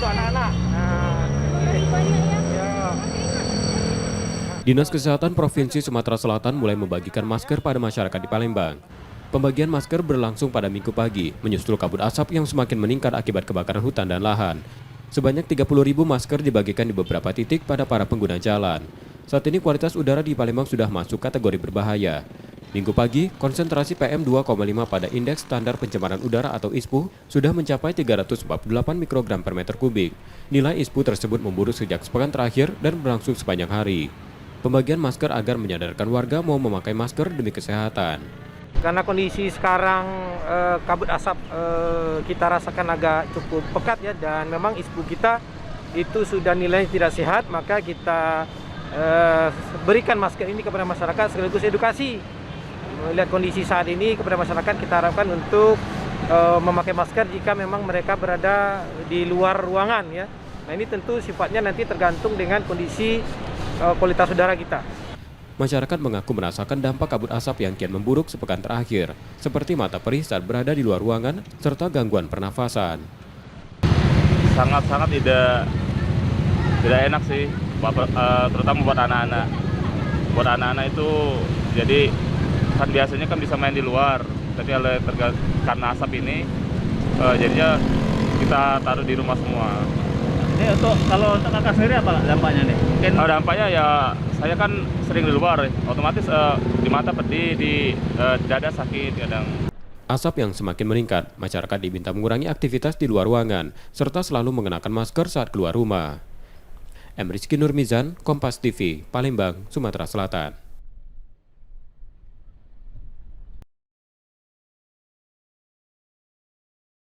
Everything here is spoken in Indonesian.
untuk anak-anak. Dinas Kesehatan Provinsi Sumatera Selatan mulai membagikan masker pada masyarakat di Palembang. Pembagian masker berlangsung pada Minggu pagi, menyusul kabut asap yang semakin meningkat akibat kebakaran hutan dan lahan. Sebanyak 30.000 masker dibagikan di beberapa titik pada para pengguna jalan. Saat ini kualitas udara di Palembang sudah masuk kategori berbahaya. Minggu pagi, konsentrasi PM 2,5 pada Indeks Standar Pencemaran Udara atau ISPU sudah mencapai 348 mikrogram per meter kubik. Nilai ISPU tersebut memburuk sejak sepekan terakhir dan berlangsung sepanjang hari. Pembagian masker agar menyadarkan warga mau memakai masker demi kesehatan. Karena kondisi sekarang kabut asap kita rasakan agak cukup pekat ya, dan memang ISPU kita itu sudah nilainya tidak sehat, maka kita berikan masker ini kepada masyarakat sekaligus edukasi. Melihat kondisi saat ini kepada masyarakat kita harapkan untuk memakai masker jika memang mereka berada di luar ruangan ya. Nah ini tentu sifatnya nanti tergantung dengan kondisi kualitas udara kita. Masyarakat mengaku merasakan dampak kabut asap yang kian memburuk sepekan terakhir, seperti mata perih saat berada di luar ruangan, serta gangguan pernafasan. Sangat-sangat tidak enak sih, terutama buat anak-anak. Buat anak-anak itu, jadi kan biasanya kan bisa main di luar, tapi karena asap ini, jadinya kita taruh di rumah semua. Ini kalau untuk kakak sendiri apa dampaknya nih? Mungkin Dampaknya ya saya kan sering di luar, otomatis di mata pedih, di dada sakit kadang. Asap yang semakin meningkat, masyarakat diminta mengurangi aktivitas di luar ruangan, serta selalu mengenakan masker saat keluar rumah. M. Rizky Nurmizan, Kompas TV, Palembang, Sumatera Selatan.